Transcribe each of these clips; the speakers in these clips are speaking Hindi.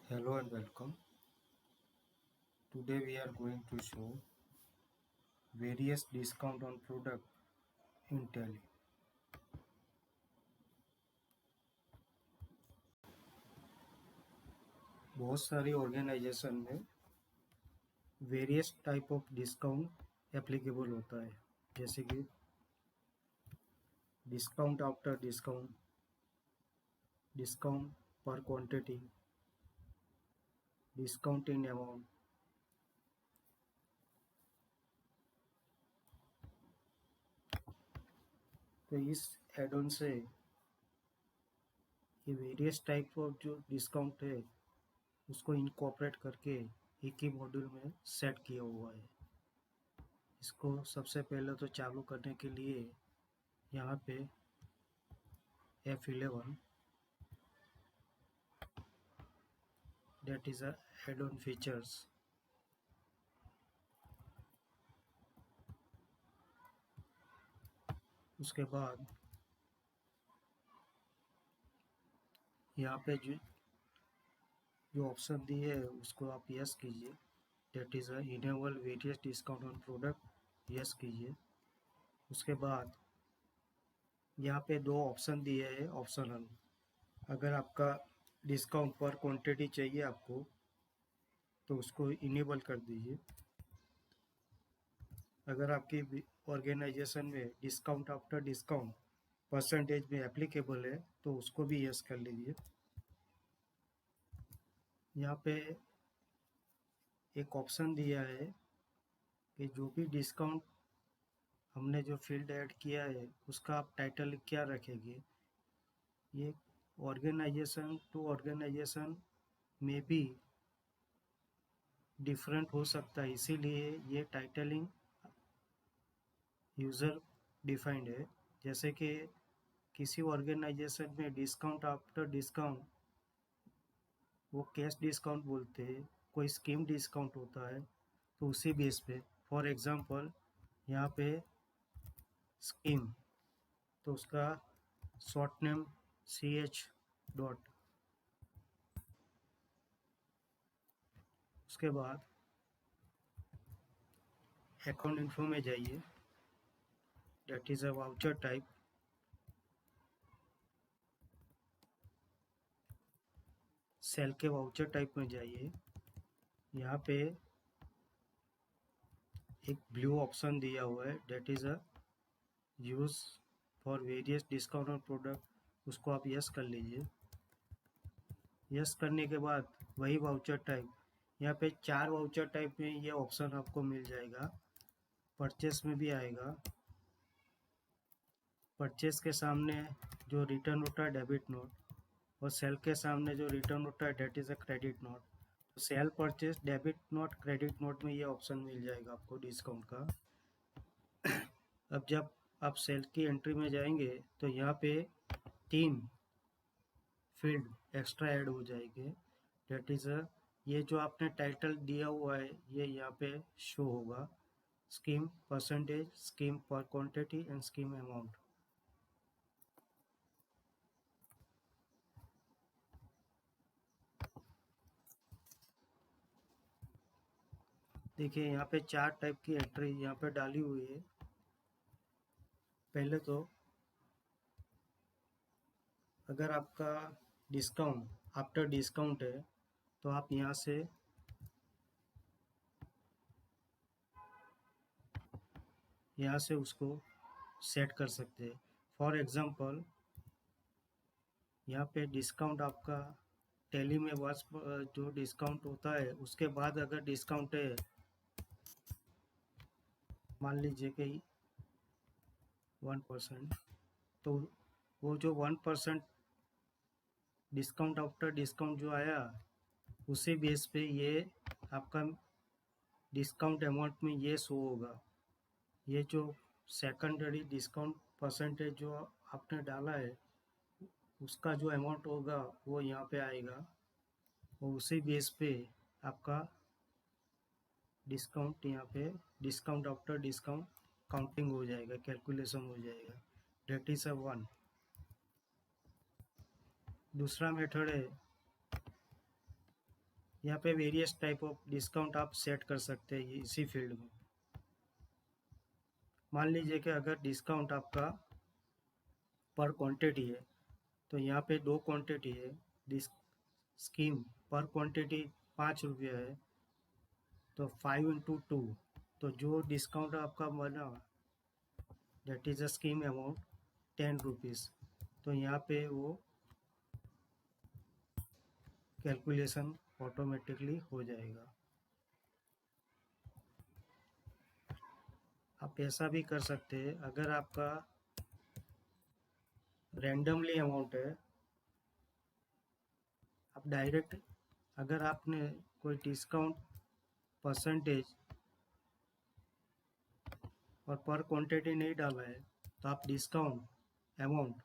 Hello and welcome. Today we are going to show various discount on product in Tally. बहुत सारी ऑर्गेनाइजेशन में various type of discount applicable होता है, जैसे कि डिस्काउंट आफ्टर डिस्काउंट, डिस्काउंट पर क्वांटिटी, डिस्काउंट इन अमाउंट। तो इस एड ऑन से ये वेरियस टाइप ऑफ जो डिस्काउंट है उसको इनकॉर्पोरेट करके एक ही मॉड्यूल में सेट किया हुआ है। इसको सबसे पहले तो चालू करने के लिए यहाँ पे F11 that is a add-on features। उसके बाद यहाँ पे जो जो ऑप्शन दिए है उसको आप यस कीजिए, that is enable various discount on product, yes कीजिए। उसके बाद यहाँ पे दो ऑप्शन दिए हैं ऑप्शनल। अगर आपका डिस्काउंट पर क्वांटिटी चाहिए आपको तो उसको इनेबल कर दीजिए। अगर आपकी ऑर्गेनाइजेशन में डिस्काउंट आफ्टर डिस्काउंट परसेंटेज में एप्लीकेबल है तो उसको भी यस कर लीजिए। यहाँ पे एक ऑप्शन दिया है कि जो भी डिस्काउंट हमने जो फील्ड ऐड किया है उसका आप टाइटल क्या रखेंगे। ये ऑर्गेनाइजेशन टू ऑर्गेनाइजेशन में भी डिफरेंट हो सकता है, इसीलिए ये टाइटलिंग यूज़र डिफाइंड है। जैसे कि किसी ऑर्गेनाइजेशन में डिस्काउंट आफ्टर डिस्काउंट वो कैश डिस्काउंट बोलते हैं, कोई स्कीम डिस्काउंट होता है, तो उसी बेस पे फॉर एग्जांपल यहाँ पे स्कीम, तो उसका शॉर्ट नेम CH डॉट। उसके बाद अकाउंट इन्फो में जाइए, that is a voucher type. Sale के वाउचर टाइप में जाइए, यहाँ पे एक ब्लू ऑप्शन दिया हुआ है, that is a use for various discount on product, उसको आप यस कर लीजिए। यस करने के बाद वही वाउचर टाइप, यहाँ पे 4 वाउचर टाइप में ये ऑप्शन आपको मिल जाएगा। परचेस में भी आएगा, परचेस के सामने जो रिटर्न होता है डेबिट नोट, और सेल के सामने जो रिटर्न होता है that is a credit note. तो sale purchase debit note credit note में ये ऑप्शन मिल जाएगा आपको डिस्काउंट का। अब जब आप सेल की एंट्री में जाएंगे तो यहाँ पे 3 फील्ड एक्स्ट्रा ऐड हो जाएंगे, डेट इज़ ये जो आपने टाइटल दिया हुआ है ये यहाँ पे शो होगा, स्कीम परसेंटेज, स्कीम पर क्वांटिटी एंड स्कीम अमाउंट। देखिए यहाँ पे 4 टाइप की एंट्री यहाँ पे डाली हुई है। पहले तो अगर आपका डिस्काउंट आफ्टर डिस्काउंट है तो आप यहाँ से उसको सेट कर सकते हैं। फॉर एग्जांपल यहाँ पे डिस्काउंट आपका टैली में जो डिस्काउंट होता है उसके बाद अगर डिस्काउंट है, मान लीजिए कि 1%, तो वो जो 1% डिस्काउंट आफ्टर डिस्काउंट जो आया उसी बेस पे ये आपका डिस्काउंट अमाउंट में ये शो होगा। ये जो सेकेंडरी डिस्काउंट परसेंटेज जो आपने डाला है उसका जो अमाउंट होगा वो यहाँ पे आएगा, और उसी बेस पे आपका डिस्काउंट यहाँ पे डिस्काउंट आफ्टर डिस्काउंट काउंटिंग हो जाएगा, कैलकुलेशन हो जाएगा, डेट इज 1। दूसरा मेथड है यहाँ पे वेरियस टाइप ऑफ डिस्काउंट आप सेट कर सकते हैं इसी फील्ड में। मान लीजिए कि अगर डिस्काउंट आपका पर क्वांटिटी है, तो यहाँ पे 2 क्वांटिटी है, डिस स्कीम पर क्वांटिटी 5 रुपये है, तो 5 × 2, तो जो डिस्काउंट आपका बना that is a scheme amount 10 rupees, तो यहाँ पे वो कैलकुलेशन ऑटोमेटिकली हो जाएगा। आप ऐसा भी कर सकते हैं, अगर आपका रैंडमली अमाउंट है, आप डायरेक्ट अगर आपने कोई डिस्काउंट परसेंटेज और पर क्वांटिटी नहीं डाला है, तो आप डिस्काउंट अमाउंट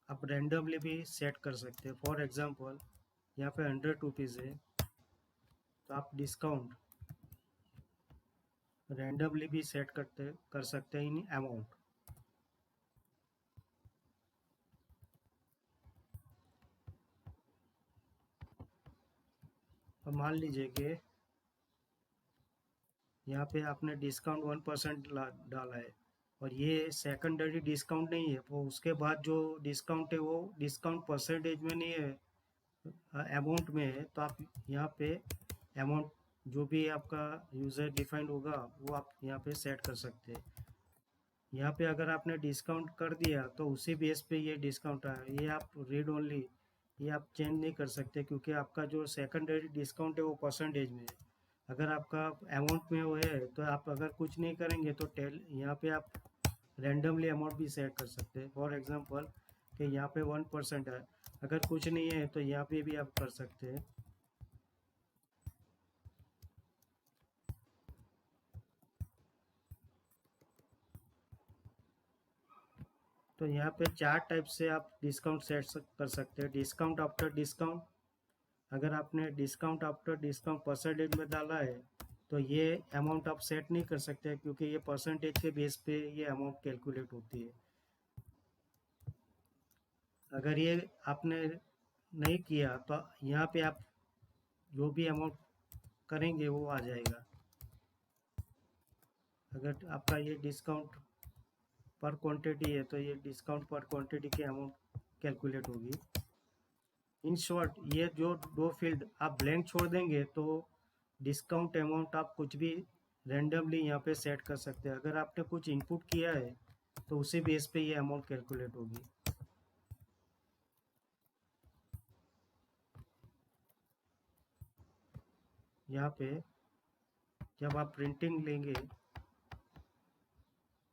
आप रैंडमली भी सेट कर सकते हैं। फॉर एग्जांपल यहाँ पे 100 रुपीज़ है, तो आप डिस्काउंट रैंडमली भी सेट कर सकते हैं इन अमाउंट। तो मान लीजिए कि यहाँ पे आपने डिस्काउंट 1% डाला है, और ये सेकेंडरी डिस्काउंट नहीं है, वो उसके बाद जो डिस्काउंट है वो डिस्काउंट परसेंटेज में नहीं है, अमाउंट में है। तो आप यहाँ पे अमाउंट जो भी आपका यूज़र डिफाइंड होगा वो आप यहाँ पे सेट कर सकते हैं। यहाँ पे अगर आपने डिस्काउंट कर दिया तो उसी बेस पे ये डिस्काउंट आया, ये आप रीड ओनली, ये आप चेंज नहीं कर सकते, क्योंकि आपका जो सेकेंडरी डिस्काउंट है वो परसेंटेज में है। अगर आपका अमाउंट में वो है, तो आप अगर कुछ नहीं करेंगे तो टेल यहाँ पे आप रैंडमली अमाउंट भी सेट कर सकते हैं। फॉर एग्जांपल कि यहाँ पे 1% है, अगर कुछ नहीं है तो यहाँ पे भी आप कर सकते हैं। तो यहाँ पे 4 टाइप से आप डिस्काउंट सेट कर सकते हैं। डिस्काउंट आफ्टर डिस्काउंट, अगर आपने डिस्काउंट आफ्टर डिस्काउंट परसेंटेज में डाला है, तो ये अमाउंट आप सेट नहीं कर सकते, क्योंकि ये परसेंटेज के बेस पे ये अमाउंट कैलकुलेट होती है। अगर ये आपने नहीं किया तो यहाँ पे आप जो भी अमाउंट करेंगे वो आ जाएगा। अगर आपका ये डिस्काउंट पर क्वांटिटी है, तो ये डिस्काउंट पर क्वांटिटी की अमाउंट कैलकुलेट होगी। इन शॉर्ट, ये जो 2 फील्ड आप ब्लैंक छोड़ देंगे तो डिस्काउंट अमाउंट आप कुछ भी रैंडमली यहाँ पे सेट कर सकते हैं। अगर आपने कुछ इनपुट किया है तो उसी बेस पे ये अमाउंट कैलकुलेट होगी। यहाँ पे जब आप प्रिंटिंग लेंगे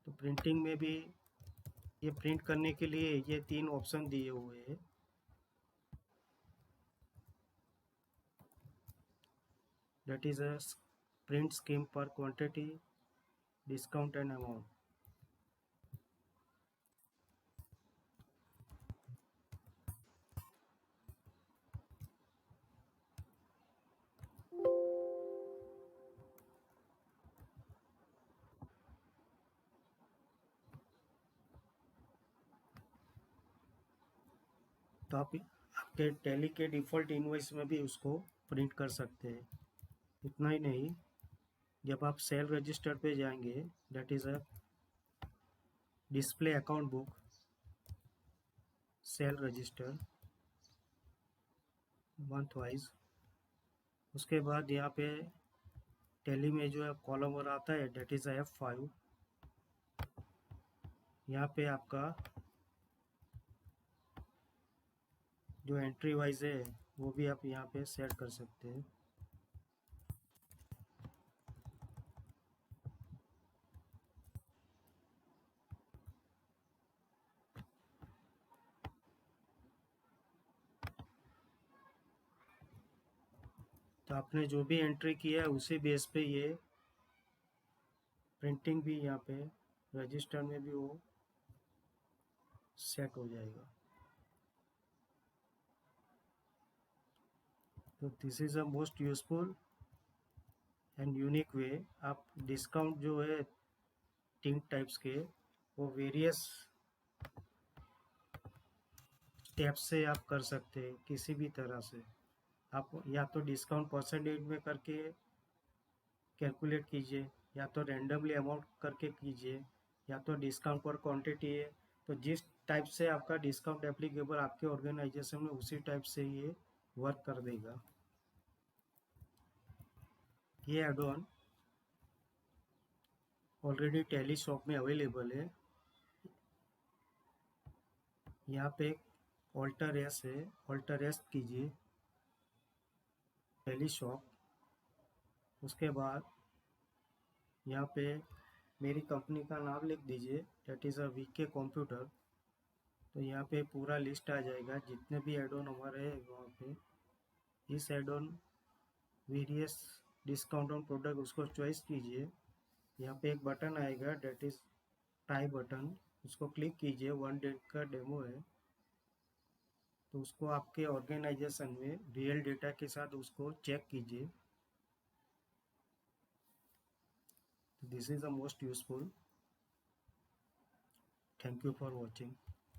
तो प्रिंटिंग में भी ये प्रिंट करने के लिए ये 3 ऑप्शन दिए हुए हैं। That is a print scheme पर क्वांटिटी, डिस्काउंट एंड अमाउंट। तो आप आपके टैली के डिफ़ॉल्ट इनवॉइस में भी उसको प्रिंट कर सकते हैं। इतना ही नहीं, जब आप सेल रजिस्टर पे जाएंगे, that is a display account book, cell register month wise, उसके बाद यहाँ पे टैली में जो है कॉलम और आता है दैट इज़ F5। यहाँ पे आपका जो एंट्री वाइज है वो भी आप यहाँ पे सेट कर सकते हैं। तो आपने जो भी एंट्री किया है उसी बेस पे ये प्रिंटिंग भी यहाँ पे रजिस्टर में भी वो सेट हो जाएगा। तो this is a most useful and unique way. आप डिस्काउंट जो है 3 टाइप्स के, वो वेरियस स्टेप से आप कर सकते हैं किसी भी तरह से। आप या तो डिस्काउंट परसेंटेज में करके कैलकुलेट कीजिए, या तो रैंडमली अमाउंट करके कीजिए, या तो डिस्काउंट पर क्वांटिटी है। तो जिस टाइप से आपका डिस्काउंट एप्लीकेबल आपके ऑर्गेनाइजेशन में, उसी टाइप से ये वर्क कर देगा। ये add on already Tally shop में अवेलेबल है। यहाँ पे ऑल्टर एस है, ऑल्टर एस कीजिए टैली शॉप। उसके बाद यहाँ पे मेरी कंपनी का नाम लिख दीजिए, that is a VK computer. तो यहाँ पे पूरा लिस्ट आ जाएगा जितने भी एड ऑन हमारे हैं वहाँ पे। इस add on various discount on product उसको चॉइस कीजिए। यहाँ पे एक बटन आएगा डेट इज़ टाई बटन, उसको क्लिक कीजिए। 1 डेट का डेमो है, तो उसको आपके ऑर्गेनाइजेशन में रियल डेटा के साथ उसको चेक कीजिए। This is the most useful. Thank you for watching.